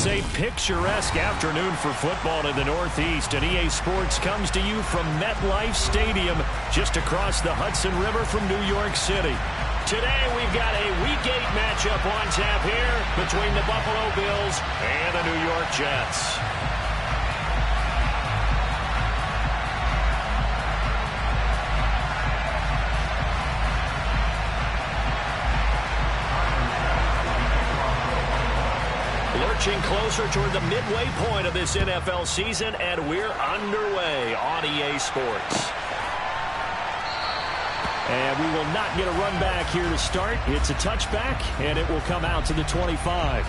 It's a picturesque afternoon for football in the Northeast, and EA Sports comes to you from MetLife Stadium just across the Hudson River from New York City. Today we've got a Week 8 matchup on tap here between the Buffalo Bills and the New York Jets. Lurching closer toward the midway point of this NFL season, and we're underway on EA Sports. And we will not get a run back here to start. It's a touchback, and it will come out to the 25.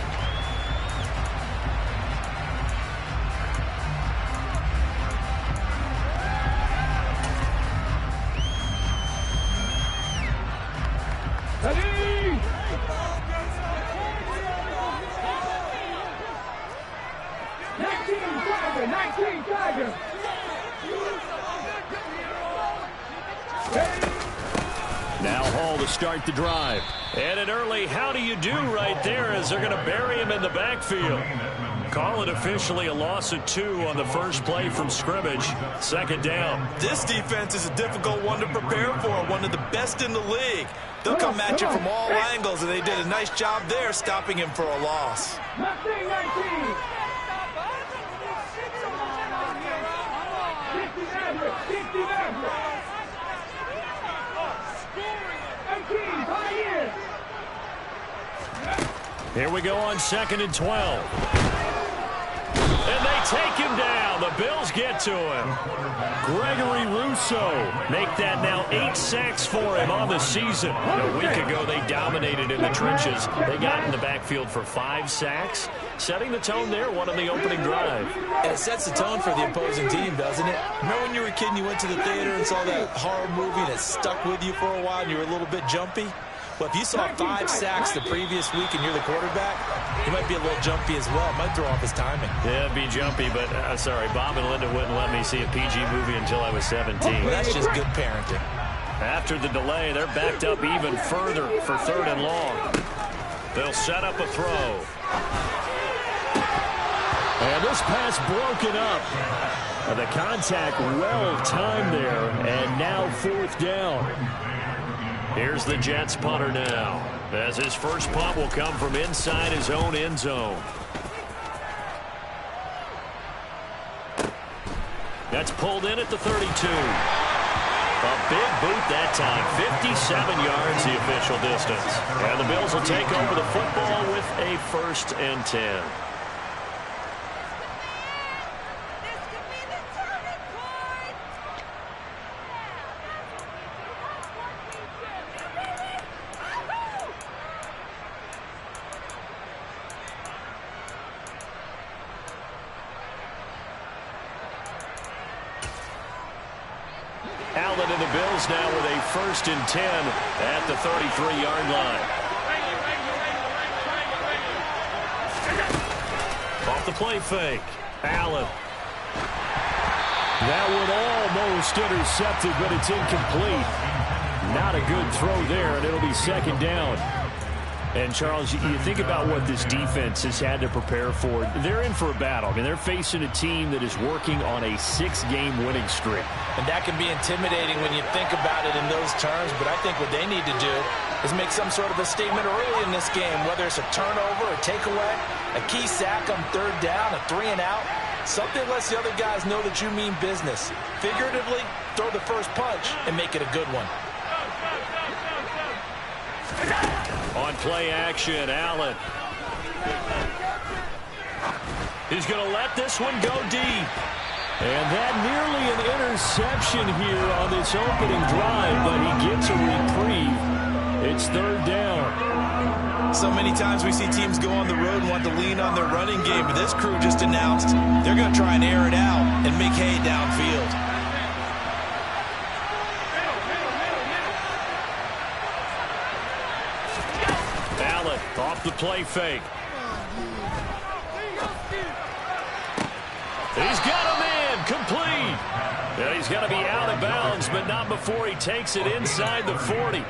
Now Hall to start the drive. And an early how do you do right there as they're going to bury him in the backfield. Call it officially a loss of 2 on the first play from scrimmage. Second down. This defense is a difficult one to prepare for, one of the best in the league. They'll come at you from all angles, and they did a nice job there stopping him for a loss. 19. Here we go on 2nd and 12. And they take him down. The Bills get to him. Gregory Rousseau make that now 8 sacks for him on the season. A week ago, they dominated in the trenches. They got in the backfield for 5 sacks, setting the tone there, one on the opening drive. And it sets the tone for the opposing team, doesn't it? Remember when you were a kid and you went to the theater and saw that horror movie that stuck with you for a while and you were a little bit jumpy? Well, if you saw 5 sacks the previous week and you're the quarterback, you might be a little jumpy as well. It might throw off his timing. Yeah, it'd be jumpy, but sorry, Bob and Linda wouldn't let me see a PG movie until I was 17. Well, that's just good parenting. After the delay, they're backed up even further for 3rd and long. They'll set up a throw. And this pass broken up. The contact well timed there, and now 4th down. Here's the Jets punter now, as his first punt will come from inside his own end zone. That's pulled in at the 32. A big boot that time, 57 yards the official distance. And the Bills will take over the football with a 1st and 10. Allen and the Bills now with a 1st and 10 at the 33-yard line. Off the play fake. Allen. That one almost intercepted, but it's incomplete. Not a good throw there, and it'll be 2nd down. And, Charles, you think about what this defense has had to prepare for. They're in for a battle. I mean, they're facing a team that is working on a 6-game winning streak. And that can be intimidating when you think about it in those terms, but I think what they need to do is make some sort of a statement early in this game, whether it's a turnover, a takeaway, a key sack on 3rd down, a 3 and out. Something lets the other guys know that you mean business. Figuratively, throw the first punch and make it a good one. On play action, Allen. He's going to let this one go deep. And that nearly an interception here on this opening drive, but he gets a reprieve. It's 3rd down. So many times we see teams go on the road and want to lean on their running game, but this crew just announced they're going to try and air it out and make hay downfield. Off the play fake. He's got him in. Complete. And he's going to be out of bounds, but not before he takes it inside the 40.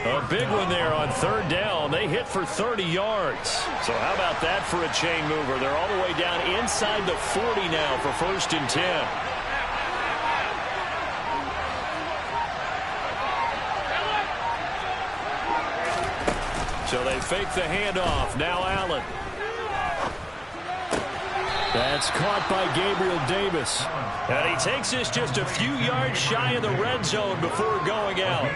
A big one there on third down. They hit for 30 yards. So how about that for a chain mover? They're all the way down inside the 40 now for 1st and 10. So they fake the handoff. Now Allen. That's caught by Gabriel Davis. And he takes this just a few yards shy of the red zone before going out.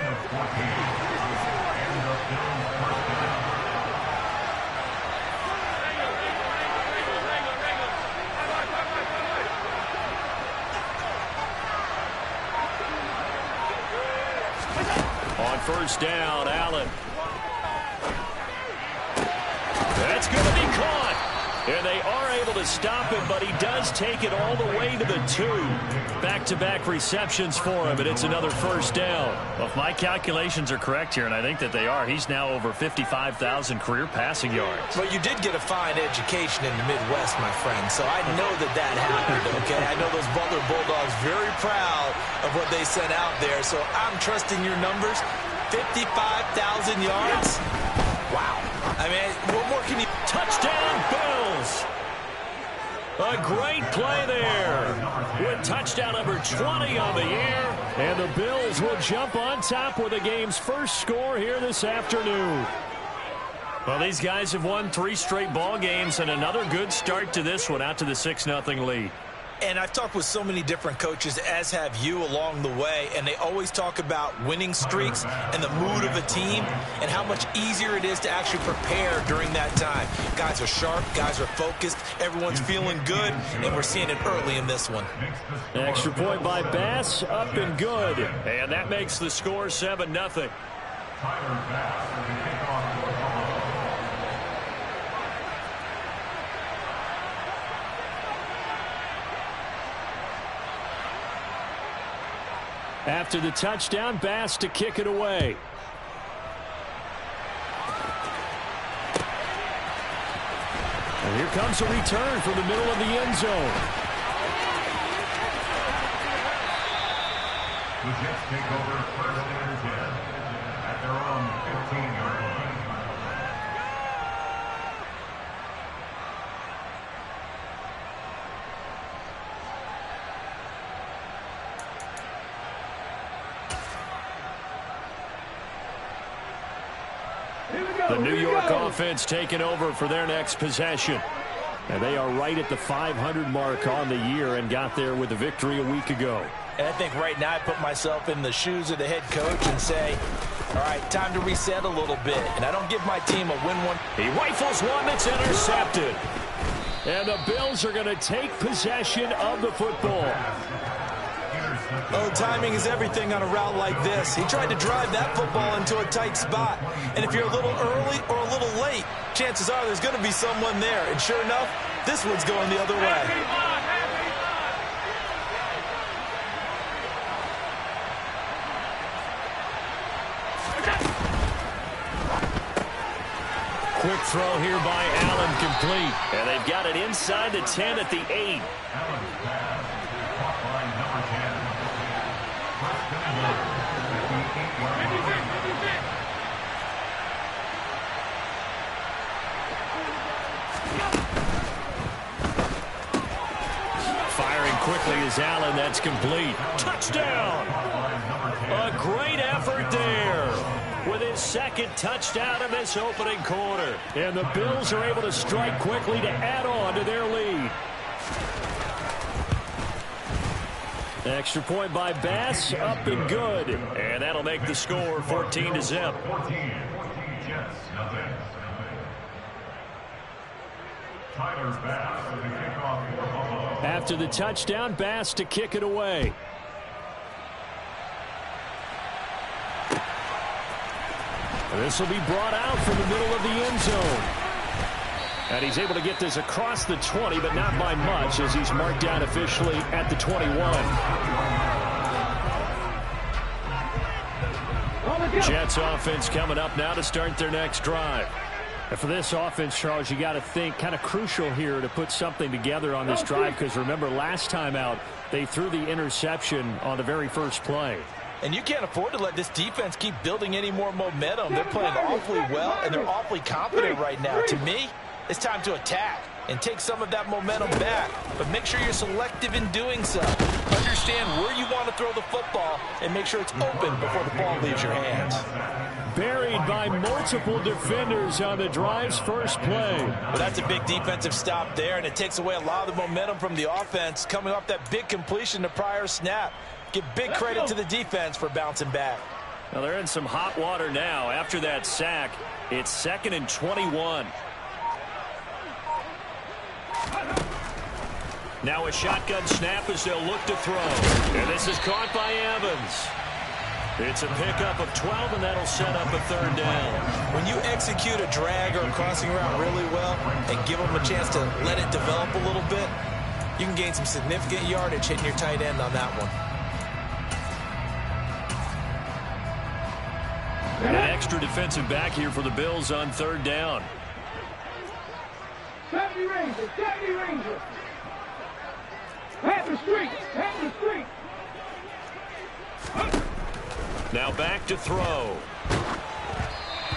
On 1st down, Allen. That's going to be caught. And they are able to stop him, but he does take it all the way to the 2. Back-to-back receptions for him, and it's another 1st down. Well, if my calculations are correct here, and I think that they are, he's now over 55,000 career passing yards. Well, you did get a fine education in the Midwest, my friend, so I know that happened, okay? I know those Butler Bulldogs very proud of what they sent out there, so I'm trusting your numbers. 55,000 yards? Wow. I mean, what more can you... Touchdown, Bills! A great play there. With touchdown number 20 on the air. And the Bills will jump on top with the game's first score here this afternoon. Well, these guys have won 3 straight ball games and another good start to this one out to the 6-0 lead. And I've talked with so many different coaches, as have you, along the way, and they always talk about winning streaks and the mood of a team and how much easier it is to actually prepare during that time. Guys are sharp, guys are focused, everyone's feeling good, and we're seeing it early in this one. An extra point by Bass, up and good. And that makes the score 7-0. After the touchdown, Bass to kick it away. And here comes a return from the middle of the end zone. The Jets take over 1st and 10 at their own 15-yard line. The New York offense taking over for their next possession. And they are right at the 500 mark on the year and got there with a victory a week ago. And I think right now I put myself in the shoes of the head coach and say, all right, time to reset a little bit. And I don't give my team a win-one. He rifles one that's intercepted. And the Bills are going to take possession of the football. Oh, timing is everything on a route like this. He tried to drive that football into a tight spot. And if you're a little early or a little late, chances are there's going to be someone there. And sure enough, this one's going the other way. Quick throw here by Allen, complete. And they've got it inside the 10 at the 8. Firing quickly is Allen. That's complete. Touchdown! A great effort there with his second touchdown of this opening quarter. And the Bills are able to strike quickly to add on to their lead. Extra point by Bass, up and good. And that'll make the score 14-0. 14, Jets, nothing. Tyler Bass with the kickoff for Buffalo. After the touchdown, Bass to kick it away. This will be brought out from the middle of the end zone. And he's able to get this across the 20, but not by much, as he's marked down officially at the 21. Jets offense coming up now to start their next drive. And for this offense, Charles, you got to think kind of crucial here to put something together on this drive, because remember last time out they threw the interception on the very first play. And you can't afford to let this defense keep building any more momentum. They're playing awfully well, and they're awfully confident right now. To me, it's time to attack and take some of that momentum back. But make sure you're selective in doing so. Understand where you want to throw the football and make sure it's open before the ball leaves your hands. Buried by multiple defenders on the drive's first play. Well, that's a big defensive stop there, and it takes away a lot of the momentum from the offense coming off that big completion the prior snap. Give big credit to the defense for bouncing back. Now they're in some hot water now. After that sack, it's 2nd and 21. Now a shotgun snap as they'll look to throw. And this is caught by Evans. It's a pickup of 12, and that'll set up a 3rd down. When you execute a drag or a crossing route really well and give them a chance to let it develop a little bit, you can gain some significant yardage hitting your tight end on that one. An extra defensive back here for the Bills on 3rd down. 70 Rangers, 70 Rangers. Pat the street, pat the street. Now back to throw.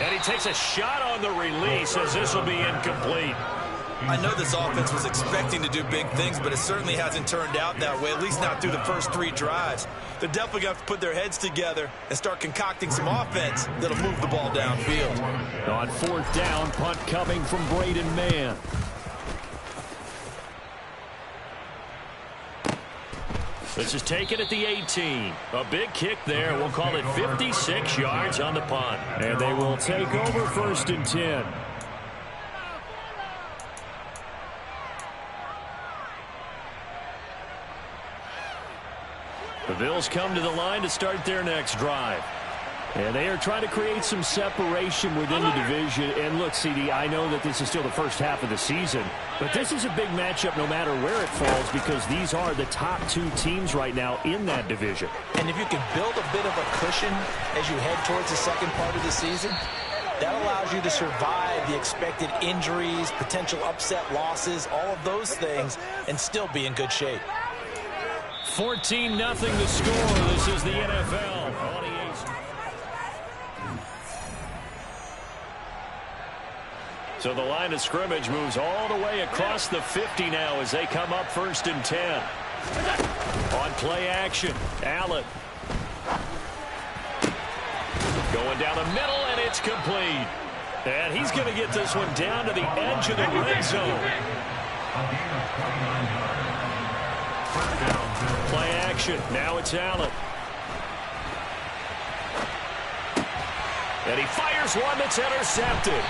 And he takes a shot on the release as this will be incomplete. I know this offense was expecting to do big things, but it certainly hasn't turned out that way, at least not through the first 3 drives. They're definitely going to have to put their heads together and start concocting some offense that'll move the ball downfield. On 4th down, punt coming from Braden Mann. This is taken at the 18. A big kick there. We'll call it 56 yards on the punt. And they will take over 1st and 10. The Bills come to the line to start their next drive. And they are trying to create some separation within the division. And look, CD, I know that this is still the first half of the season, but this is a big matchup no matter where it falls, because these are the top 2 teams right now in that division. And if you can build a bit of a cushion as you head towards the second part of the season, that allows you to survive the expected injuries, potential upset losses, all of those things, and still be in good shape. 14-0 the score. This is the NFL. So the line of scrimmage moves all the way across the 50 now as they come up 1st and 10. On play action, Allen. Going down the middle, and it's complete. And he's going to get this one down to the edge of the red zone. Play action. Now it's Allen. And he fires one that's intercepted.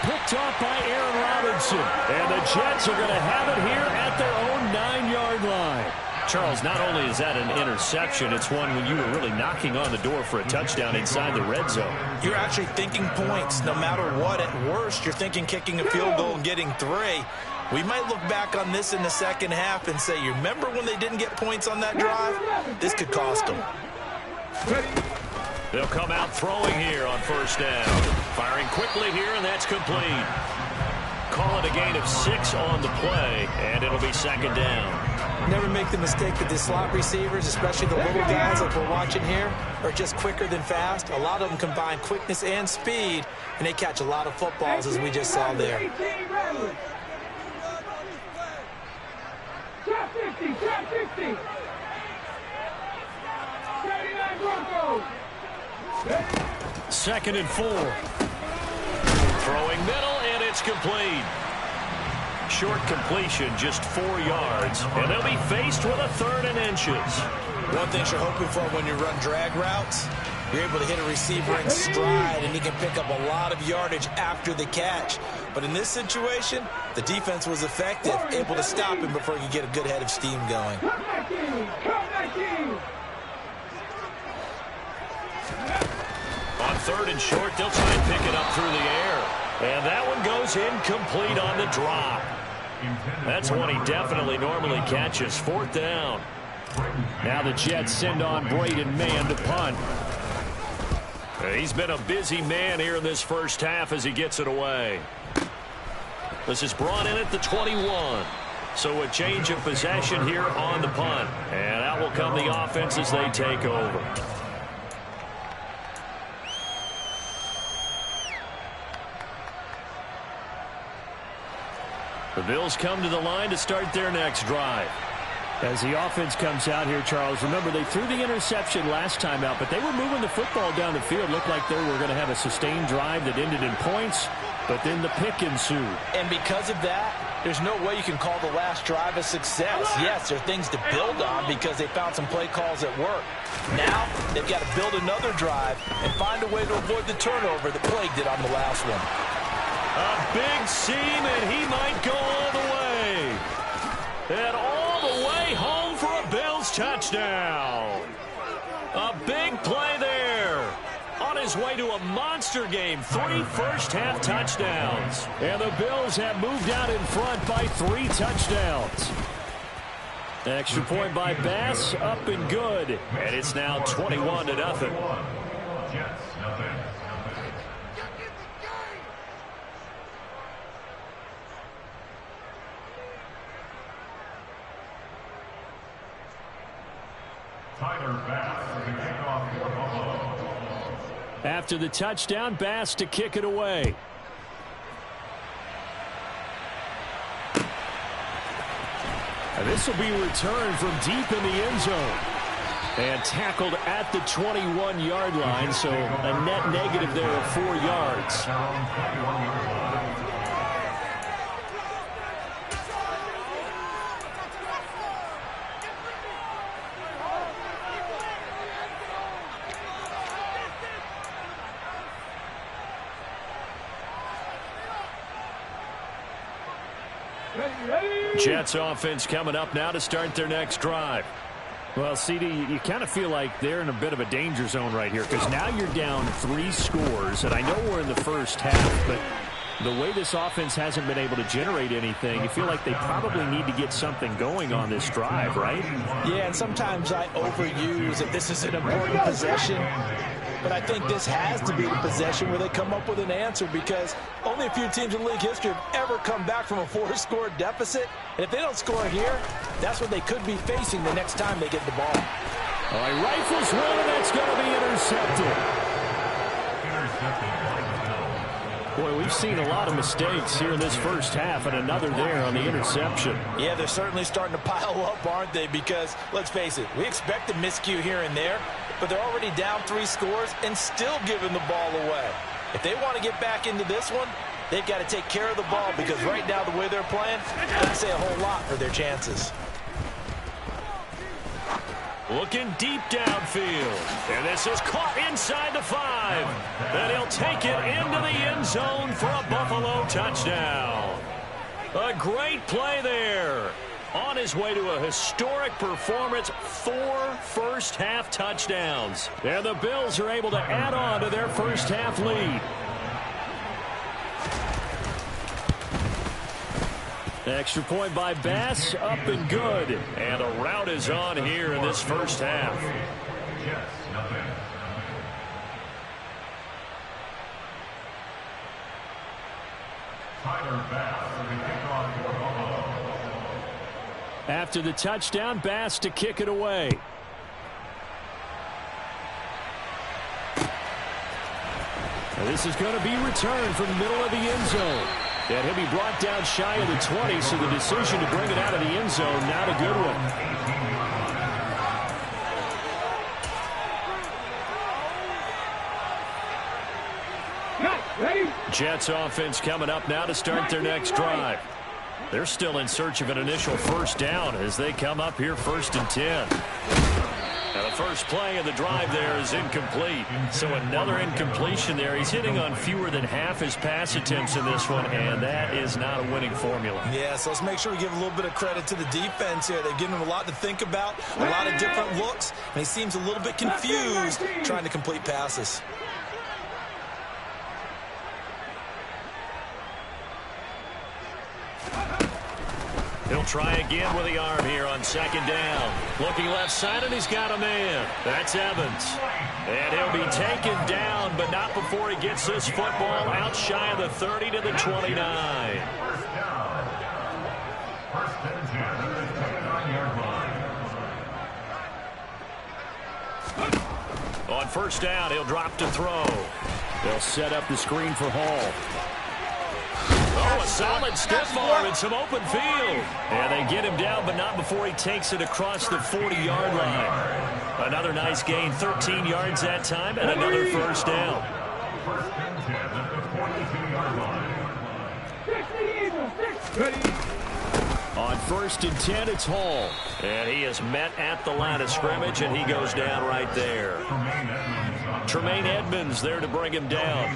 Picked off by Aaron Robinson. And the Jets are going to have it here at their own 9-yard line. Charles, not only is that an interception, it's one when you were really knocking on the door for a touchdown inside the red zone. You're actually thinking points no matter what. At worst, you're thinking kicking a field goal and getting 3. We might look back on this in the second half and say, you remember when they didn't get points on that drive? This could cost them. They'll come out throwing here on 1st down. Firing quickly here, and that's complete. Call it a gain of 6 on the play, and it'll be 2nd down. Never make the mistake that the slot receivers, especially the little guys like we're watching here, are just quicker than fast. A lot of them combine quickness and speed, and they catch a lot of footballs, as we just saw there. Top 50, top 50. 79 Broncos. 2nd and 4. Throwing middle, and it's complete. Short completion, just 4 yards, and they'll be faced with a 3rd and inches. One thing you're hoping for when you run drag routes, you're able to hit a receiver in stride, and he can pick up a lot of yardage after the catch. But in this situation, the defense was effective, able to stop him before he could get a good head of steam going. On 3rd and short, they'll try and pick it up through the air. And that one goes incomplete on the drop. That's one he definitely normally catches. 4th down. Now the Jets send on Braden Mann to punt. He's been a busy man here in this first half as he gets it away. This is brought in at the 21. So a change of possession here on the punt. And out will come the offense as they take over. The Bills come to the line to start their next drive. As the offense comes out here, Charles, remember they threw the interception last time out, but they were moving the football down the field. Looked like they were going to have a sustained drive that ended in points, but then the pick ensued. And because of that, there's no way you can call the last drive a success. Yes, there are things to build on because they found some play calls that work. Now, they've got to build another drive and find a way to avoid the turnover that plagued it on the last one. A big seam, and he might go all the way. And all the way home for a Bills touchdown. A big play there. On his way to a monster game, 3 first-half touchdowns. And the Bills have moved out in front by 3 touchdowns. Extra point by Bass, up and good. And it's now 21-0. Jets, nothing. Tyler Bass, the kickoff for Buffalo. After the touchdown, Bass to kick it away. And this will be returned from deep in the end zone. And tackled at the 21-yard line, so a net negative there of 4 yards. Jets offense coming up now to start their next drive. Well, CD, you kind of feel like they're in a bit of a danger zone right here because now you're down 3 scores, and I know we're in the first half, but the way this offense hasn't been able to generate anything, you feel like they probably need to get something going on this drive, right? Yeah, and sometimes I overuse that this is an important possession. But I think this has to be the possession where they come up with an answer because only a few teams in league history have ever come back from a 4-score deficit. And if they don't score here, that's what they could be facing the next time they get the ball. All right, rifles one, and that's going to be intercepted. Boy, we've seen a lot of mistakes here in this first half, and another there on the interception. Yeah, they're certainly starting to pile up, aren't they? Because, let's face it, we expect a miscue here and there, but they're already down 3 scores and still giving the ball away. If they want to get back into this one, they've got to take care of the ball because right now the way they're playing doesn't say a whole lot for their chances. Looking deep downfield. And this is caught inside the 5. And he'll take it into the end zone for a Buffalo touchdown. A great play there. On his way to a historic performance, 4 first-half touchdowns. And the Bills are able to add on to their first-half lead. Extra point by Bass, up and good. And a rout is on here in this first half. Jets, nothing. Tyler Bass, the kickoff for Buffalo. After the touchdown, Bass to kick it away. And this is going to be returned from the middle of the end zone. And he'll be brought down shy of the 20, so the decision to bring it out of the end zone, not a good one. Jets offense coming up now to start their next drive. They're still in search of an initial first down as they come up here 1st and 10. Now the first play of the drive there is incomplete. So another incompletion there. He's hitting on fewer than half his pass attempts in this one, and that is not a winning formula. Yeah, so let's make sure we give a little bit of credit to the defense here. They've given him a lot to think about, a lot of different looks, and he seems a little bit confused trying to complete passes. He'll try again with the arm here on second down. Looking left side, and he's got a man. That's Evans. And he'll be taken down, but not before he gets this football out shy of the 30 to the 29. First down. First and 10 at the 29-yard line. On first down, he'll drop to throw. They'll set up the screen for Hall. Oh, a solid stiff arm and some open field. And they get him down, but not before he takes it across the 40-yard line. Another nice gain, 13 yards that time, and another first down. First and 10 at the 22-yard line. On first and 10, it's Hall. And he is met at the line of scrimmage, and he goes down right there. Tremaine Edmonds there to bring him down.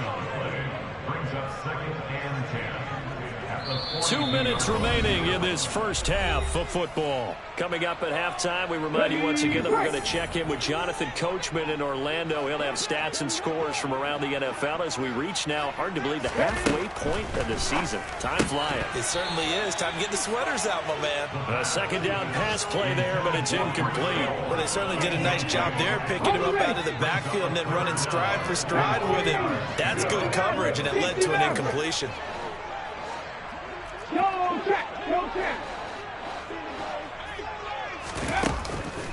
Brings up second and 10. 2 minutes remaining in this first half of football. Coming up at halftime, we remind you once again that we're going to check in with Jonathan Coachman in Orlando. He'll have stats and scores from around the NFL as we reach now, hard to believe, the halfway point of the season. Time flying. It certainly is. Time to get the sweaters out, my man. A second down pass play there, but it's incomplete. Well, they certainly did a nice job there, picking him up out of the backfield and then running stride for stride with him. That's good coverage, and it led to an incompletion.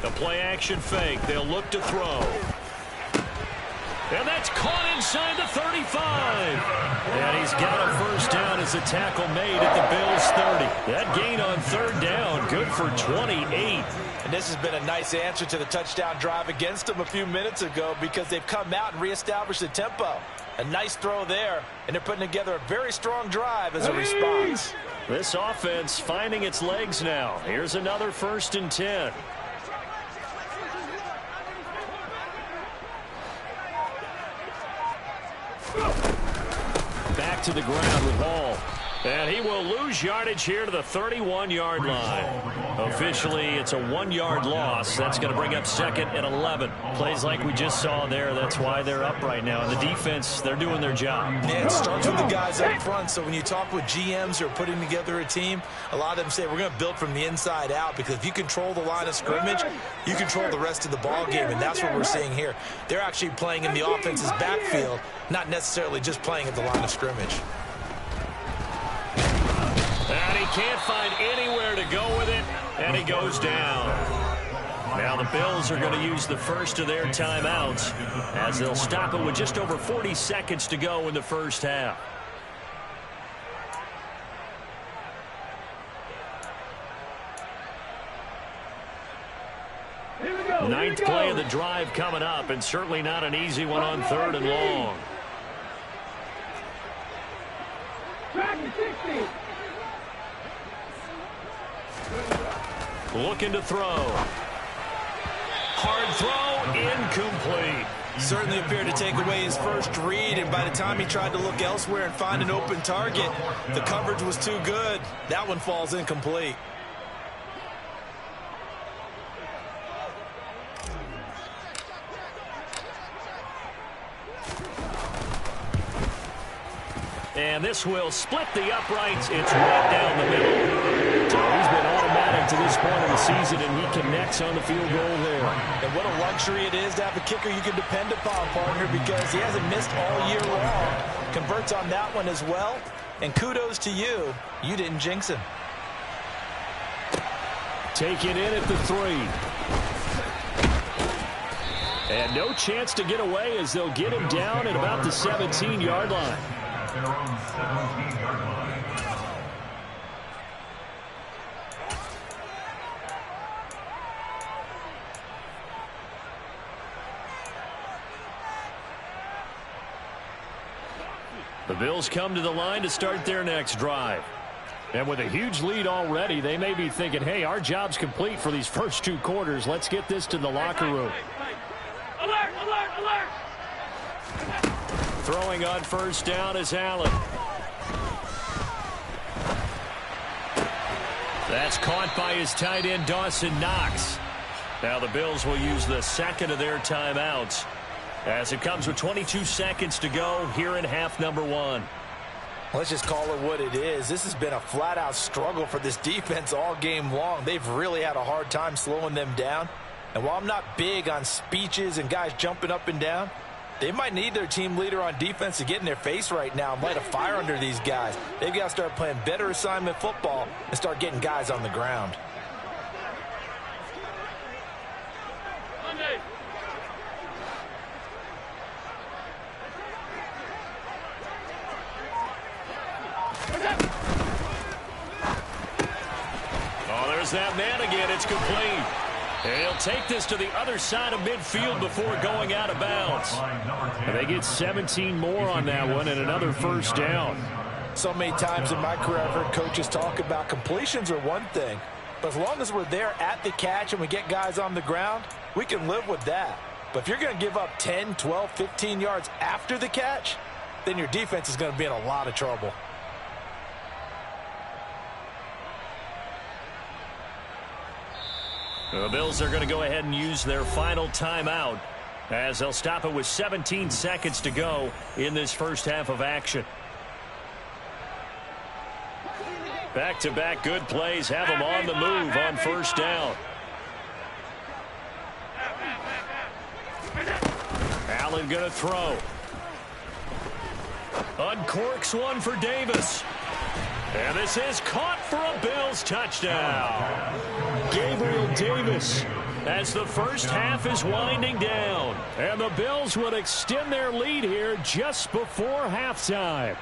The play-action fake. They'll look to throw. And that's caught inside the 35. And he's got a first down as a tackle made at the Bills' 30. That gain on third down, good for 28. And this has been a nice answer to the touchdown drive against them a few minutes ago because they've come out and reestablished the tempo. A nice throw there, and they're putting together a very strong drive as a response. This offense finding its legs now. Here's another first and 10. Back to the ground with Hall. And he will lose yardage here to the 31-yard line. Officially, it's a 1-yard loss. That's going to bring up second and 11. Plays like we just saw there. That's why they're up right now. And the defense, they're doing their job. Yeah, it starts with the guys up front. So when you talk with GMs who are putting together a team, a lot of them say we're going to build from the inside out because if you control the line of scrimmage, you control the rest of the ball game. And that's what we're seeing here. They're actually playing in the offense's backfield, not necessarily just playing at the line of scrimmage. And he can't find anywhere to go with it, and he goes down. Now the Bills are going to use the first of their timeouts as they'll stop it with just over 40 seconds to go in the first half. Ninth play of the drive coming up, and certainly not an easy one on third and long. Looking to throw. Hard throw, incomplete. Certainly appeared to take away his first read, and by the time he tried to look elsewhere and find an open target, the coverage was too good. That one falls incomplete. And this will split the uprights. It's right down the middle. So he's been automatic to this point of the season, and he connects on the field goal there. And what a luxury it is to have a kicker you can depend upon, partner, because he hasn't missed all year long. Converts on that one as well. And kudos to you. You didn't jinx him. Taken in at the 3. And no chance to get away as they'll get him down at about the 17-yard line. Their own 17-yard line. The Bills come to the line to start their next drive. And with a huge lead already, they may be thinking, hey, our job's complete for these first 2 quarters. Let's get this to the locker room. Alert, alert, alert! Throwing on first down is Allen. That's caught by his tight end, Dawson Knox. Now the Bills will use the second of their timeouts as it comes with 22 seconds to go here in half number 1. Let's just call it what it is. This has been a flat-out struggle for this defense all game long. They've really had a hard time slowing them down. And while I'm not big on speeches and guys jumping up and down, they might need their team leader on defense to get in their face right now and light a fire under these guys. They've got to start playing better assignment football and start getting guys on the ground. Oh, there's that man again. It's complete. And he'll take this to the other side of midfield before going out of bounds. And they get 17 more on that one and another first down. So many times in my career I've heard coaches talk about completions are one thing. But as long as we're there at the catch and we get guys on the ground, we can live with that. But if you're going to give up 10, 12, 15 yards after the catch, then your defense is going to be in a lot of trouble. The Bills are going to go ahead and use their final timeout as they'll stop it with 17 seconds to go in this first half of action. Back-to-back good plays have them on the move on first down. Allen going to throw. Uncorks one for Davis. And this is caught for a Bills touchdown. Gabriel Davis as the first half is winding down. And the Bills would extend their lead here just before halftime.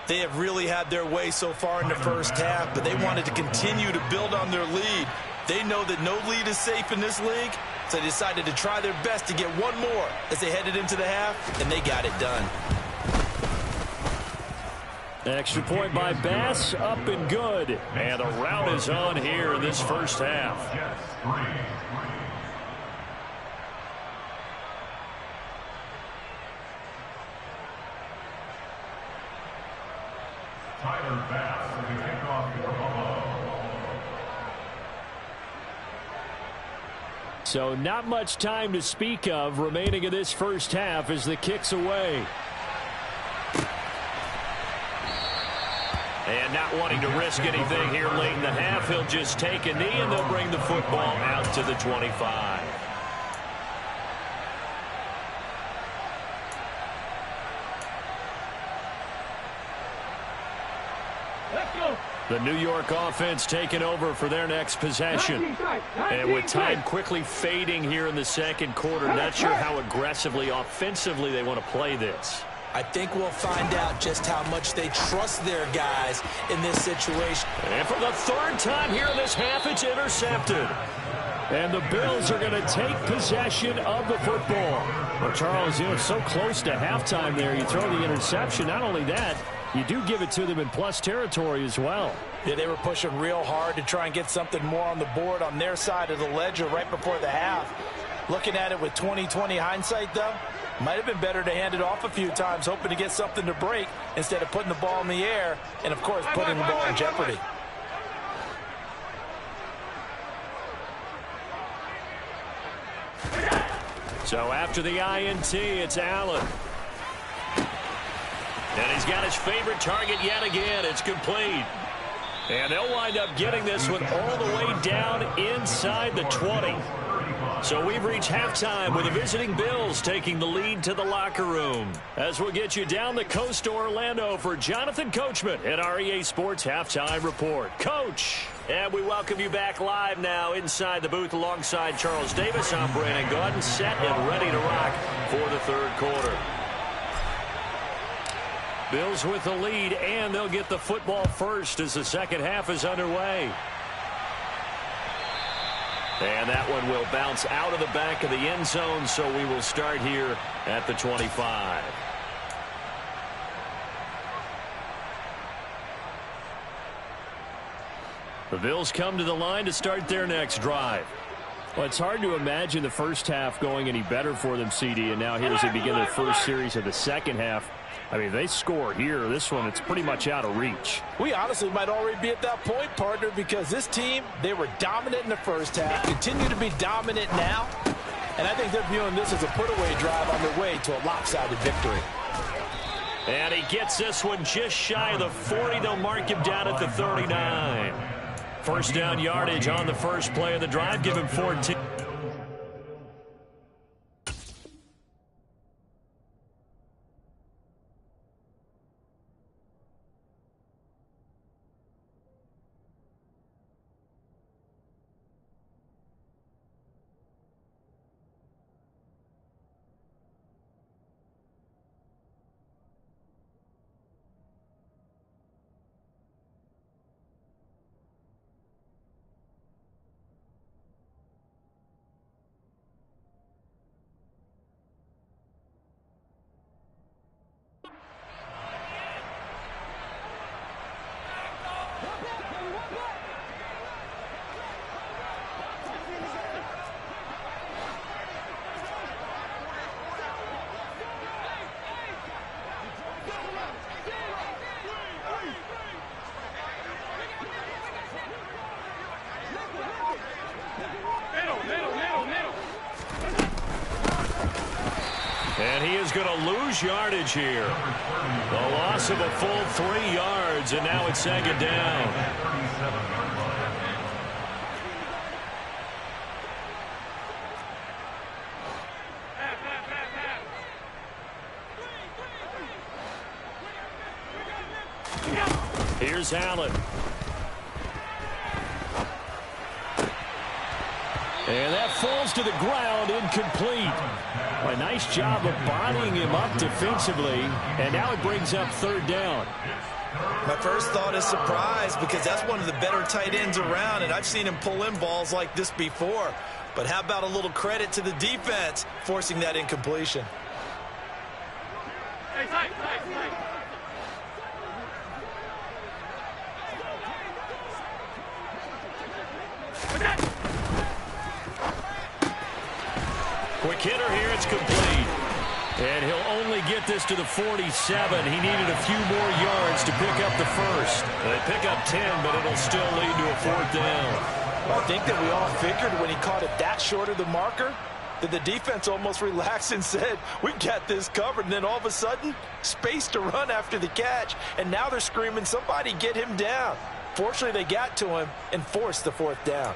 They have really had their way so far in the first half, but they wanted to continue to build on their lead. They know that no lead is safe in this league, so they decided to try their best to get one more as they headed into the half, and they got it done. Extra point by Bass, up and good. And the rout is on here in this first half. Tyler Bass with the kickoff for Buffalo. So not much time to speak of remaining in this first half as the kick's away. And not wanting to risk anything here late in the half, he'll just take a knee and they'll bring the football out to the 25. The New York offense taking over for their next possession. And with time quickly fading here in the second quarter, not sure how aggressively, offensively they want to play this. I think we'll find out just how much they trust their guys in this situation. And for the third time here in this half, it's intercepted. And the Bills are going to take possession of the football. Well, Charles, so close to halftime there, you throw the interception. Not only that, you do give it to them in plus territory as well. Yeah, they were pushing real hard to try and get something more on the board on their side of the ledger right before the half. Looking at it with 20/20 hindsight, though, might have been better to hand it off a few times, hoping to get something to break instead of putting the ball in the air and, of course, putting the ball in jeopardy. So after the INT, it's Allen. And he's got his favorite target yet again. It's complete. And they'll wind up getting this one all the way down inside the 20. So we've reached halftime with the visiting Bills taking the lead to the locker room. As we'll get you down the coast to Orlando for Jonathan Coachman at our EA Sports Halftime Report. Coach, and we welcome you back live now inside the booth alongside Charles Davis. I'm Brandon Gaudin, set and ready to rock for the third quarter. Bills with the lead, and they'll get the football first as the second half is underway. And that one will bounce out of the back of the end zone, so we will start here at the 25. The Bills come to the line to start their next drive. Well, it's hard to imagine the first half going any better for them, CD, and now here as they begin their first series of the second half. I mean, they score here. This one, it's pretty much out of reach. We honestly might already be at that point, partner, because this team, they were dominant in the first half, continue to be dominant now, and I think they're viewing this as a put-away drive on their way to a lopsided victory. And he gets this one just shy of the 40. They'll mark him down at the 39. First down yardage on the first play of the drive. Give him 14. And he is going to lose yardage here. The loss of a full 3 yards, and now it's second down. Here's Allen. And that falls to the ground, incomplete. A nice job of bodying him up defensively, and now it brings up third down. My first thought is surprise, because that's one of the better tight ends around, and I've seen him pull in balls like this before. But how about a little credit to the defense forcing that incompletion? Hey, tight. Quick hitter here, it's complete. And he'll only get this to the 47. He needed a few more yards to pick up the first. They pick up 10, but it'll still lead to a fourth down. Well, I think that we all figured when he caught it that short of the marker that the defense almost relaxed and said, we got this covered. And then all of a sudden, space to run after the catch. And now they're screaming, somebody get him down. Fortunately, they got to him and forced the fourth down.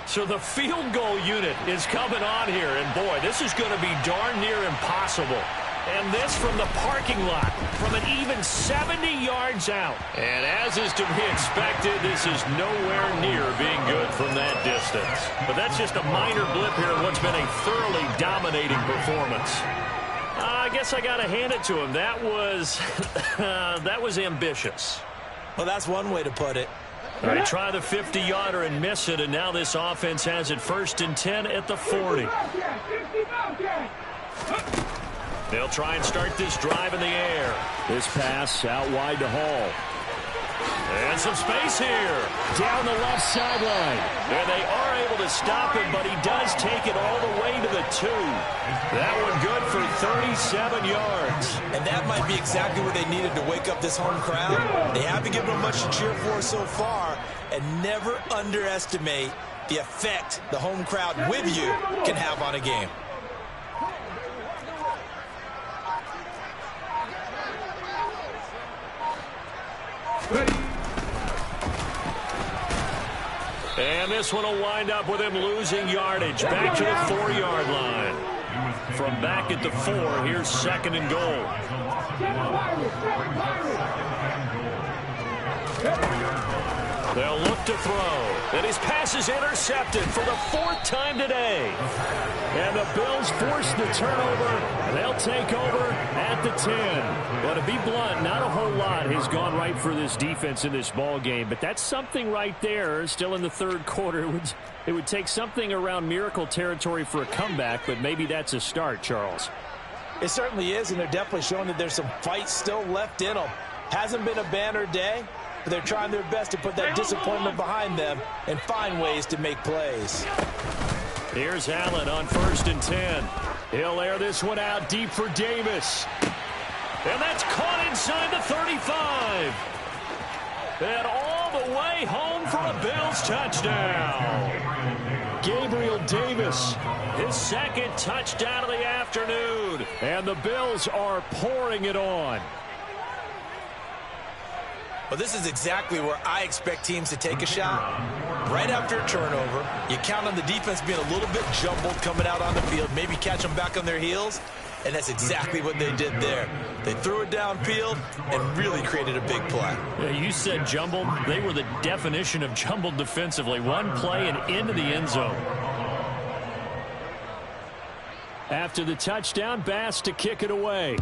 So the field goal unit is coming on here, and boy, this is going to be darn near impossible. And this from the parking lot, from an even 70 yards out. And as is to be expected, this is nowhere near being good from that distance. But that's just a minor blip here in what's been a thoroughly dominating performance. I guess I got to hand it to him. That was ambitious. Well, that's one way to put it. They try the 50-yarder and miss it, and now this offense has it first and 10 at the 40. They'll try and start this drive in the air. This pass out wide to Hall. And some space here. Down the left sideline. And they are able to stop him, but he does take it all the way to the 2. That one good for 37 yards. And that might be exactly what they needed to wake up this home crowd. They haven't given them much to cheer for so far. And never underestimate the effect the home crowd with you can have on a game. And this one will wind up with him losing yardage. Back to the 4-yard line. From back at the 4, here's second and goal. They'll look to throw. And his pass is intercepted for the 4th time today. And the Bills force the turnover. They'll take over at the 10. But to be blunt, not a whole lot has gone right for this defense in this ball game. But that's something right there. Still in the third quarter. It would take something around miracle territory for a comeback, but maybe that's a start, Charles. It certainly is, and they're definitely showing that there's some fight still left in them. Hasn't been a banner day, but they're trying their best to put that disappointment behind them and find ways to make plays. Here's Allen on 1st and 10. He'll air this one out deep for Davis. And that's caught inside the 35. And all the way home for a Bills touchdown. Gabriel Davis, his second touchdown of the afternoon. And the Bills are pouring it on. Well, this is exactly where I expect teams to take a shot. Right after a turnover, you count on the defense being a little bit jumbled coming out on the field, maybe catch them back on their heels, and that's exactly what they did there. They threw it downfield and really created a big play. Yeah, you said jumbled. They were the definition of jumbled defensively. One play and into the end zone. After the touchdown, Bass to kick it away.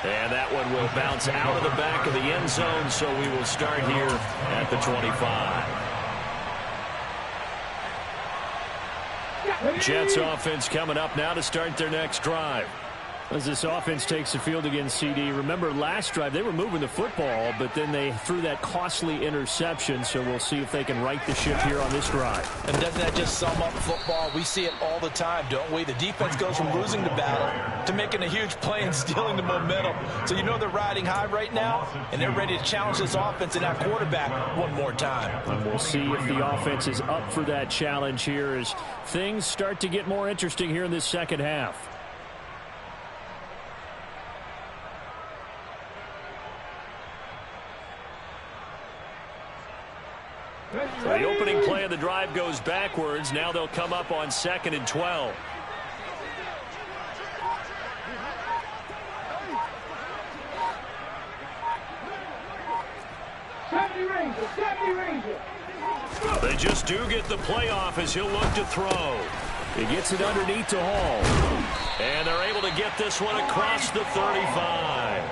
And that one will bounce out of the back of the end zone, so we will start here at the 25. Jets offense coming up now to start their next drive. As this offense takes the field against CD, remember last drive they were moving the football, but then they threw that costly interception, so we'll see if they can right the ship here on this drive. And doesn't that just sum up football? We see it all the time, don't we? The defense goes from losing the battle to making a huge play and stealing the momentum. So you know they're riding high right now, and they're ready to challenge this offense and that quarterback one more time. And we'll see if the offense is up for that challenge here as things start to get more interesting here in this second half. The opening play of the drive goes backwards. Now they'll come up on 2nd and 12. They just do get the playoff as he'll look to throw. He gets it underneath to Hall. And they're able to get this one across the 35.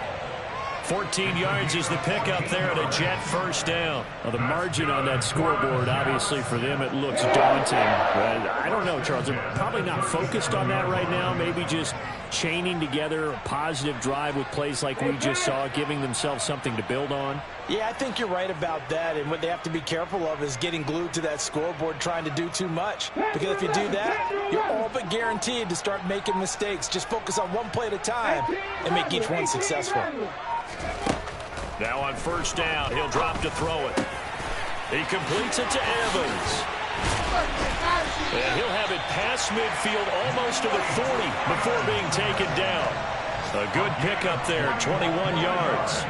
14 yards is the pickup there at a Jet first down. Well, the margin on that scoreboard, obviously for them, it looks daunting. But I don't know, Charles. They're probably not focused on that right now. Maybe just chaining together a positive drive with plays like we just saw, giving themselves something to build on. Yeah, I think you're right about that. And what they have to be careful of is getting glued to that scoreboard trying to do too much. Because if you do that, you're all but guaranteed to start making mistakes. Just focus on one play at a time and make each one successful. Now on first down, he'll drop to throw it. He completes it to Evans. And he'll have it past midfield almost to the 40 before being taken down. A good pickup there, 21 yards.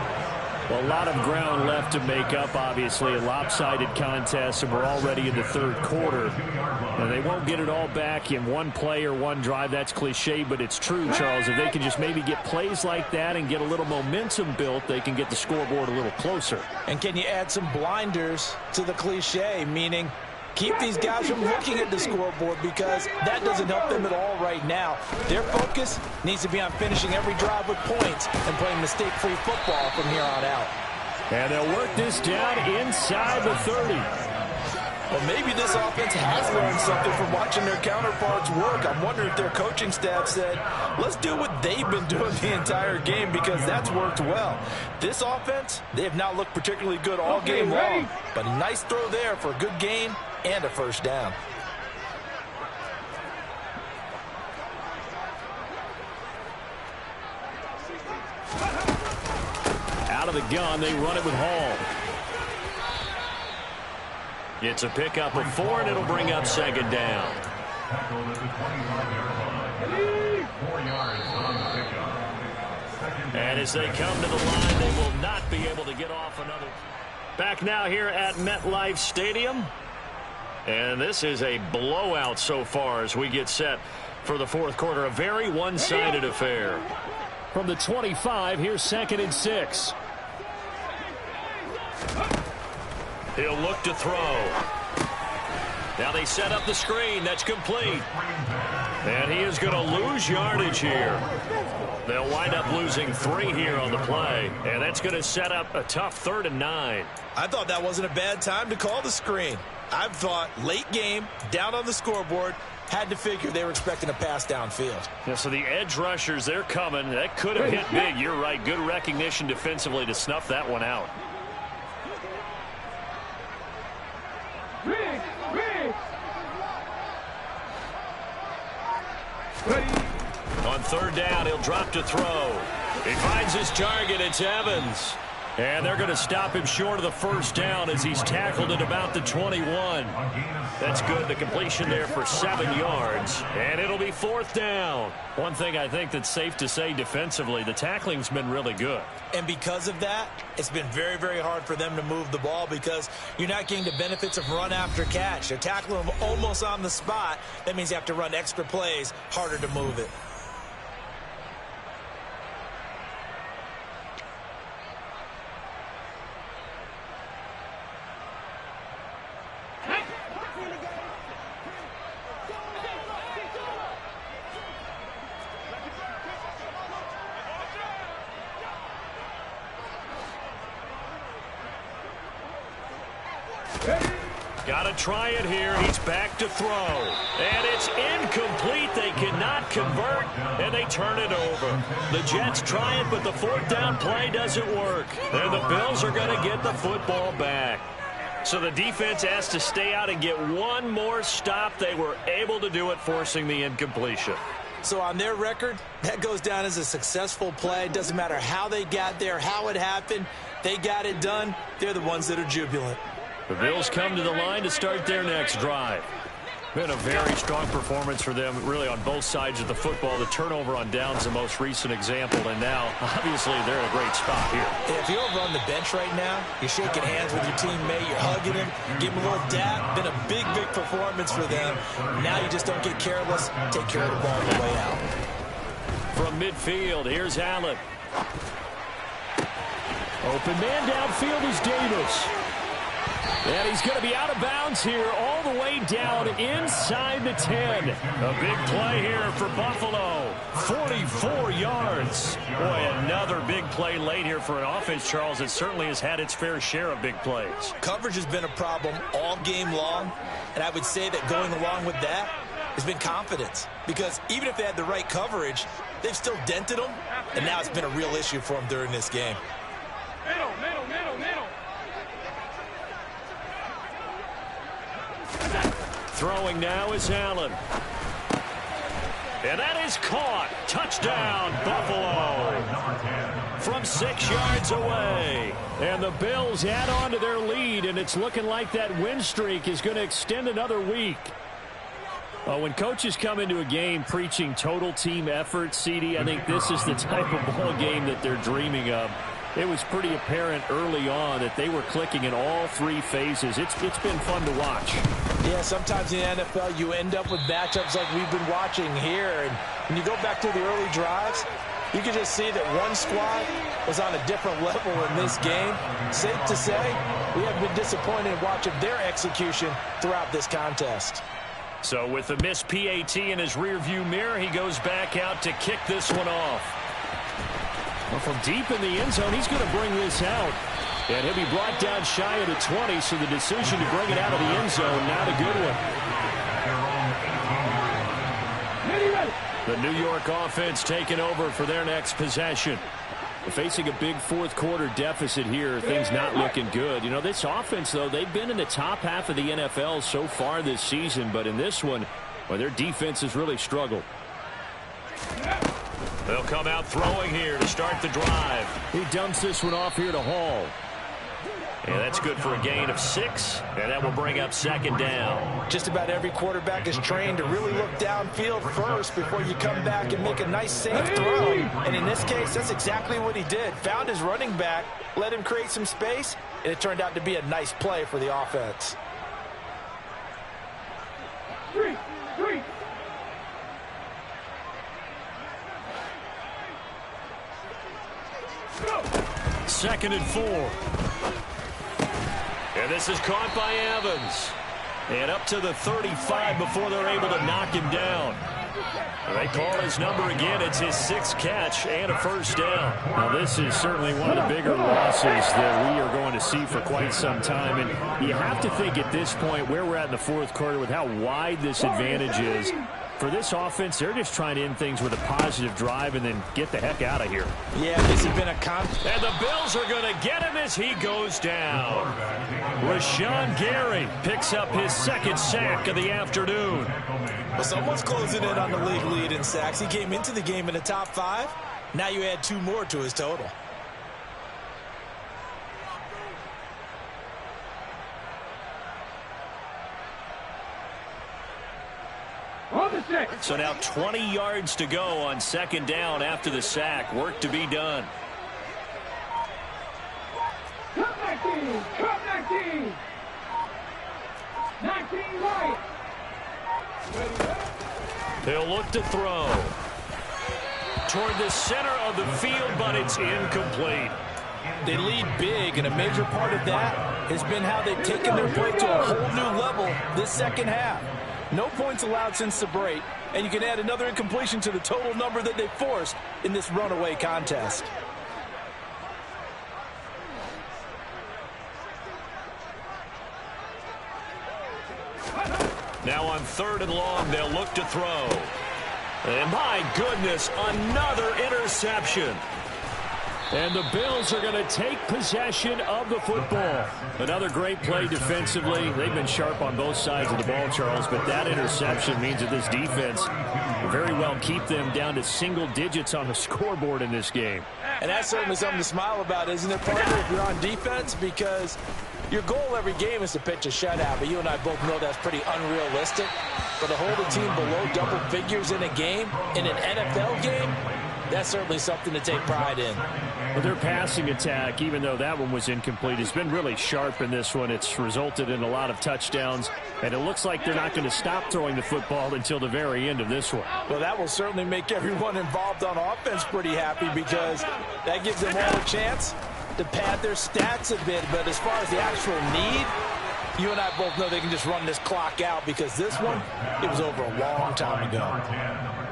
Well, a lot of ground left to make up, obviously. A lopsided contest, and we're already in the third quarter. And they won't get it all back in one play or one drive. That's cliche, but it's true, Charles. If they can just maybe get plays like that and get a little momentum built, they can get the scoreboard a little closer. And can you add some blinders to the cliche, meaning keep these guys from looking at the scoreboard, because that doesn't help them at all right now. Their focus needs to be on finishing every drive with points and playing mistake-free football from here on out. And they'll work this down inside the 30. Well, maybe this offense has learned something from watching their counterparts work. I'm wondering if their coaching staff said, let's do what they've been doing the entire game, because that's worked well. This offense, they have not looked particularly good all game long, but a nice throw there for a good gain and a first down. Out of the gun, they run it with Hall. It's a pickup of 4, and it'll bring up second down. And as they come to the line, they will not be able to get off another. Back now here at MetLife Stadium. And this is a blowout so far as we get set for the fourth quarter. A very one-sided affair. From the 25, here's 2nd and 6. He'll look to throw. Now they set up the screen. That's complete. And he is going to lose yardage here. They'll wind up losing 3 here on the play. And that's going to set up a tough 3rd and 9. I thought that wasn't a bad time to call the screen. I've thought late game, down on the scoreboard, had to figure they were expecting a pass downfield. Yeah, so the edge rushers, they're coming. That could have hit big. You're right. Good recognition defensively to snuff that one out. On 3rd down, he'll drop to throw. He finds his target. It's Evans. And they're going to stop him short of the first down as he's tackled at about the 21. That's good. The completion there for 7 yards. And it'll be 4th down. One thing I think that's safe to say defensively, the tackling's been really good. And because of that, it's been very, very hard for them to move the ball because you're not getting the benefits of run after catch. They're tackling them almost on the spot. That means you have to run extra plays, harder to move it. Got to try it here. He's back to throw. And it's incomplete. They cannot convert, and they turn it over. The Jets try it, but the 4th down play doesn't work. And the Bills are going to get the football back. So the defense has to stay out and get one more stop. They were able to do it, forcing the incompletion. So on their record, that goes down as a successful play. It doesn't matter how they got there, how it happened. They got it done. They're the ones that are jubilant. The Bills come to the line to start their next drive. Been a very strong performance for them, really, on both sides of the football. The turnover on downs, the most recent example, and now, obviously, they're in a great spot here. If you're over on the bench right now, you're shaking hands with your teammate, you're hugging him, give him a little dap. Been a big, big performance for them. Now you just don't get careless. Take care of the ball on the way out. From midfield, here's Allen. Open man downfield is Davis. And he's going to be out of bounds here all the way down inside the 10. A big play here for Buffalo. 44 yards. Boy, another big play late here for an offense, Charles, that certainly has had its fair share of big plays. Coverage has been a problem all game long, and I would say that going along with that has been confidence. Because even if they had the right coverage, they've still dented them, and now it's been a real issue for them during this game. Middle. Throwing now is Allen. And that is caught. Touchdown, Buffalo. From 6 yards away. And the Bills add on to their lead, and it's looking like that win streak is going to extend another week. When coaches come into a game preaching total team effort, CD, I think this is the type of ball game that they're dreaming of. It was pretty apparent early on that they were clicking in all 3 phases. It's been fun to watch. Yeah, sometimes in the NFL you end up with matchups like we've been watching here. And when you go back to the early drives, you can just see that one squad was on a different level in this game. Safe to say, we have been disappointed in watching their execution throughout this contest. So with the missed PAT in his rearview mirror, he goes back out to kick this one off. Well, from deep in the end zone, he's going to bring this out. And he'll be brought down shy of the 20, so the decision to bring it out of the end zone, not a good one. The New York offense taking over for their next possession. Facing a big fourth-quarter deficit here, things not looking good. You know, this offense, though, they've been in the top half of the NFL so far this season, but in this one, well, their defense has really struggled. They'll come out throwing here to start the drive. He dumps this one off here to Hall. And that's good for a gain of 6, and that will bring up 2nd down. Just about every quarterback is trained to really look downfield first before you come back and make a nice, safe throw. And in this case, that's exactly what he did. Found his running back, let him create some space, and it turned out to be a nice play for the offense. 3. 2nd and 4. And this is caught by Evans. And up to the 35 before they're able to knock him down. They call his number again. It's his 6th catch and a 1st down. Now, this is certainly one of the bigger losses that we are going to see for quite some time. And you have to think at this point where we're at in the 4th quarter with how wide this advantage is. For this offense, they're just trying to end things with a positive drive and then get the heck out of here. Yeah, this has been a And the Bills are going to get him as he goes down. Rashawn Gary picks up his 2nd sack of the afternoon. Well, someone's closing in on the league lead in sacks. He came into the game in the top 5. Now you add 2 more to his total. So now 20 yards to go on 2nd down after the sack. Work to be done. Cut 19! Cut 19! 19 right! They'll look to throw toward the center of the field, but it's incomplete. They lead big, and a major part of that has been how they've taken their play to a whole new level this second half. No points allowed since the break, and you can add another incompletion to the total number that they forced in this runaway contest. Now on 3rd and long, they'll look to throw. And my goodness, another interception. And the Bills are going to take possession of the football. Another great play defensively. They've been sharp on both sides of the ball, Charles, but that interception means that this defense will very well keep them down to single digits on the scoreboard in this game. And that's certainly something to smile about, isn't it, partner, if you're on defense? Because your goal every game is to pitch a shutout, but you and I both know that's pretty unrealistic. But to hold a team below double figures in a game, in an NFL game, that's certainly something to take pride in. Well, their passing attack, even though that one was incomplete, has been really sharp in this one. It's resulted in a lot of touchdowns, and it looks like they're not going to stop throwing the football until the very end of this one. Well, that will certainly make everyone involved on offense pretty happy, because that gives them all a chance to pad their stats a bit. But as far as the actual need, you and I both know they can just run this clock out, because this one, it was over a long time ago.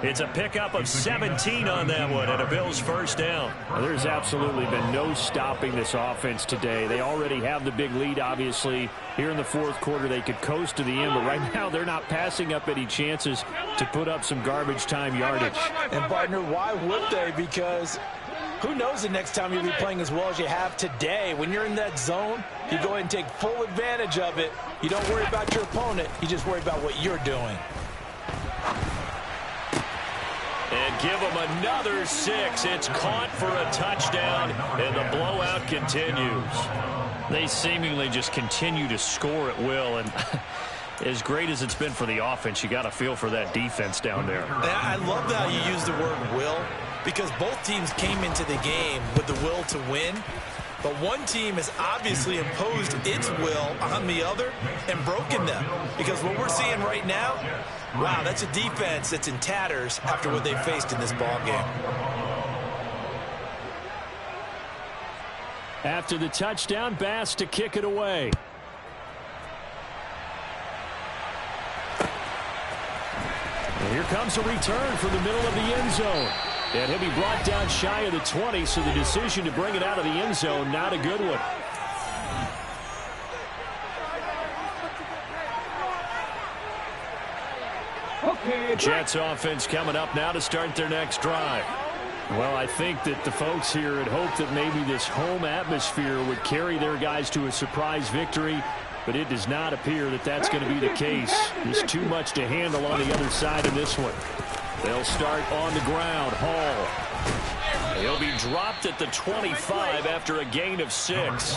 It's a pickup of 17 on that one and a Bills first down. Well, there's absolutely been no stopping this offense today. They already have the big lead, obviously. Here in the 4th quarter, they could coast to the end, but right now they're not passing up any chances to put up some garbage time yardage. And, partner, why would they? Because who knows the next time you'll be playing as well as you have today. When you're in that zone, you go ahead and take full advantage of it. You don't worry about your opponent. You just worry about what you're doing. And give them another 6. It's caught for a touchdown, and the blowout continues. They seemingly just continue to score at will, and as great as it's been for the offense, you got to feel for that defense down there. I love how you use the word will, because both teams came into the game with the will to win. But one team has obviously imposed its will on the other and broken them. Because what we're seeing right now, wow, that's a defense that's in tatters after what they faced in this ball game. After the touchdown, Bass to kick it away. And here comes a return from the middle of the end zone. And he'll be brought down shy of the 20, so the decision to bring it out of the end zone, not a good one. Jets offense coming up now to start their next drive. Well, I think that the folks here had hoped that maybe this home atmosphere would carry their guys to a surprise victory, but it does not appear that that's going to be the case. There's too much to handle on the other side of this one. They'll start on the ground. Hall. He'll be dropped at the 25 after a gain of 6.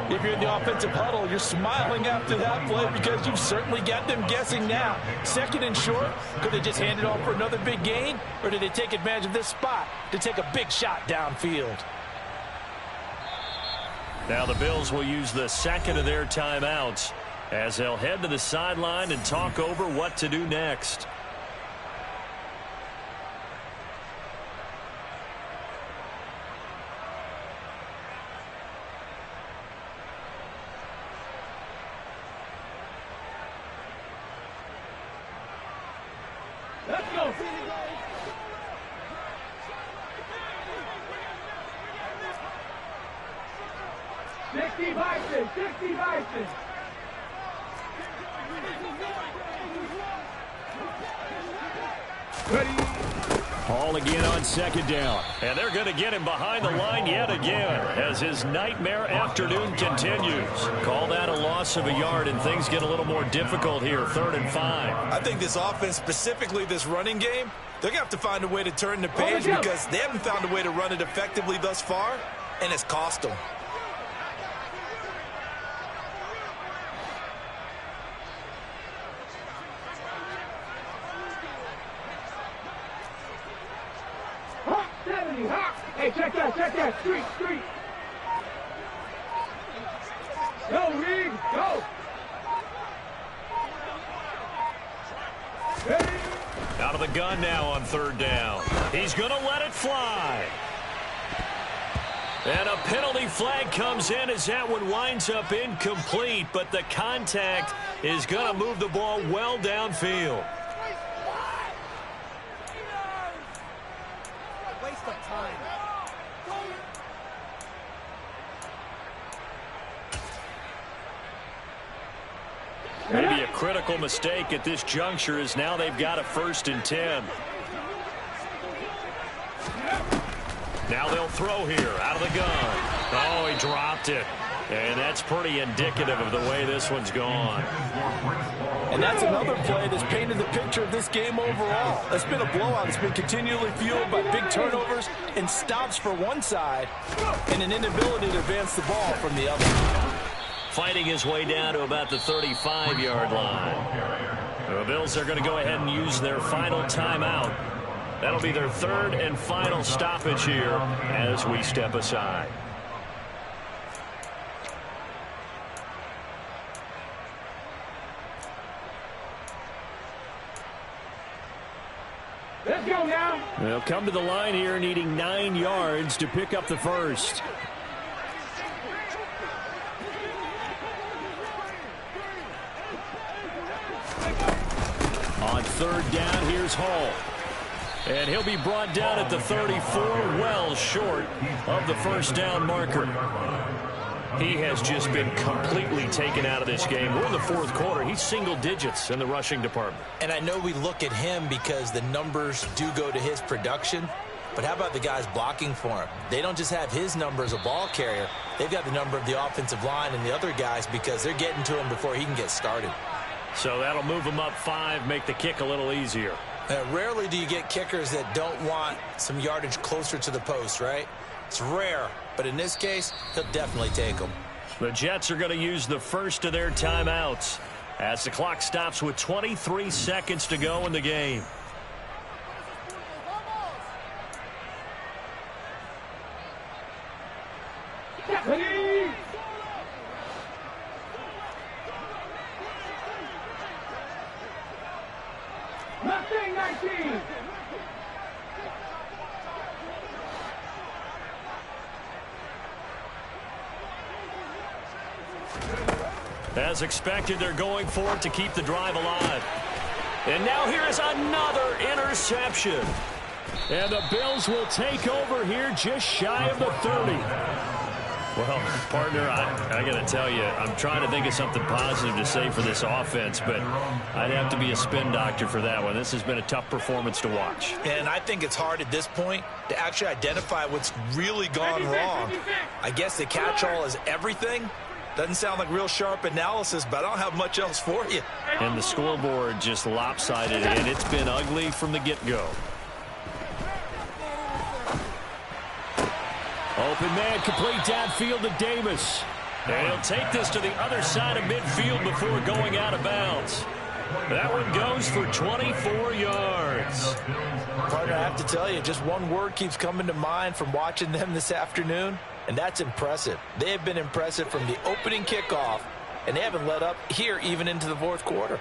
If you're in the offensive huddle, you're smiling after that play because you've certainly got them guessing now. 2nd and short, could they just hand it off for another big gain? Or did they take advantage of this spot to take a big shot downfield? Now the Bills will use the 2nd of their timeouts as they'll head to the sideline and talk over what to do next. Let's go. Sixty Bison. Ready. Ball again on second down. And they're going to get him behind the line yet again as his nightmare afternoon continues. Call that a loss of a yard, and things get a little more difficult here, 3rd and 5. I think this offense, specifically this running game, they're going to have to find a way to turn the page because they haven't found a way to run it effectively thus far, and it's cost them. Hey, check that, street. Go, Reed, go. Ready? Out of the gun now on 3rd down. He's going to let it fly. And a penalty flag comes in as that one winds up incomplete, but the contact is going to move the ball well downfield. Waste of time. Maybe a critical mistake at this juncture as now they've got a 1st and 10. Now they'll throw here out of the gun. Oh, he dropped it. And that's pretty indicative of the way this one's gone. And that's another play that's painted the picture of this game overall. It's been a blowout. It's been continually fueled by big turnovers and stops for one side and an inability to advance the ball from the other. Fighting his way down to about the 35-yard line. The Bills are going to go ahead and use their final timeout. That'll be their 3rd and final stoppage here as we step aside. Let's go now. They'll come to the line here needing 9 yards to pick up the 1st. On 3rd down, here's Hall. And he'll be brought down at the 34, well short of the 1st down marker. He has just been completely taken out of this game. We're in the 4th quarter. He's single digits in the rushing department. And I know we look at him because the numbers do go to his production, but how about the guys blocking for him? They don't just have his number as a ball carrier. They've got the number of the offensive line and the other guys because they're getting to him before he can get started. So that'll move him up 5, make the kick a little easier. Rarely do you get kickers that don't want some yardage closer to the post, right? It's rare, but in this case, he'll definitely take them. The Jets are going to use the first of their timeouts as the clock stops with 23 seconds to go in the game. Ready? Mustang 19. As expected, they're going for it to keep the drive alive. And now here is another interception. And the Bills will take over here just shy of the 30. Well, partner, I got to tell you, I'm trying to think of something positive to say for this offense, but I'd have to be a spin doctor for that one. This has been a tough performance to watch. And I think it's hard at this point to actually identify what's really gone wrong. I guess the catch-all is everything. Doesn't sound like real sharp analysis, but I don't have much else for you. And the scoreboard just lopsided, and it's been ugly from the get-go. Open man, complete downfield to Davis. And he'll take this to the other side of midfield before going out of bounds. That one goes for 24 yards. Partner, I have to tell you, just one word keeps coming to mind from watching them this afternoon, and that's impressive. They have been impressive from the opening kickoff, and they haven't let up here even into the fourth quarter.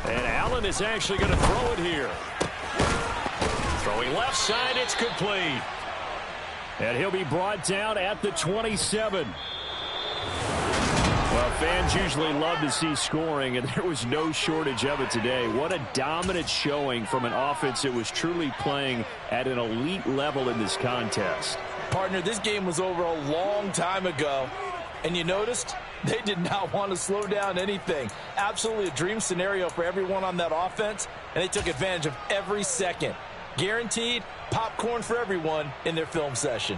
And Allen is actually going to throw it here. Throwing left side, it's complete. And he'll be brought down at the 27. Well, fans usually love to see scoring, and there was no shortage of it today. What a dominant showing from an offense that was truly playing at an elite level in this contest. Partner, this game was over a long time ago. And you noticed they did not want to slow down anything. Absolutely a dream scenario for everyone on that offense, and they took advantage of every second. Guaranteed popcorn for everyone in their film session.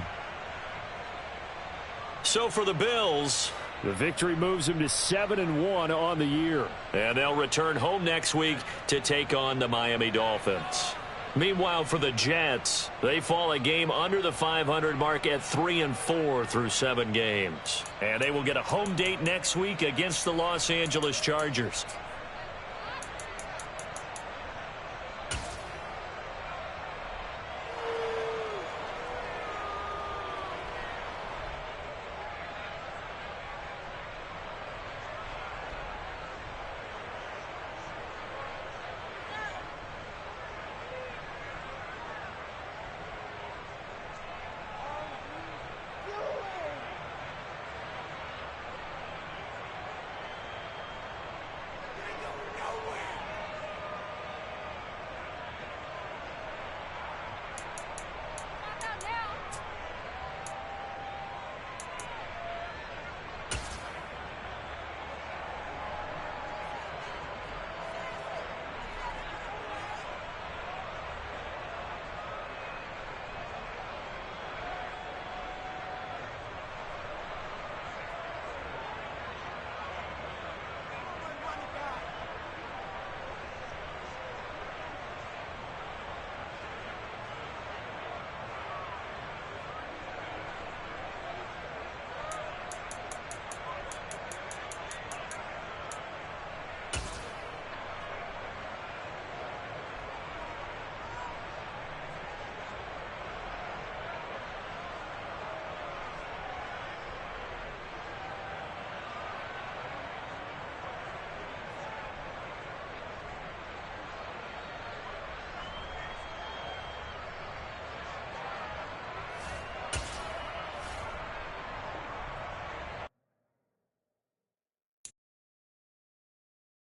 So for the Bills, the victory moves them to 7-1 on the year. And they'll return home next week to take on the Miami Dolphins. Meanwhile, for the Jets, they fall a game under the 500 mark at 3-4 through 7 games. And they will get a home date next week against the Los Angeles Chargers.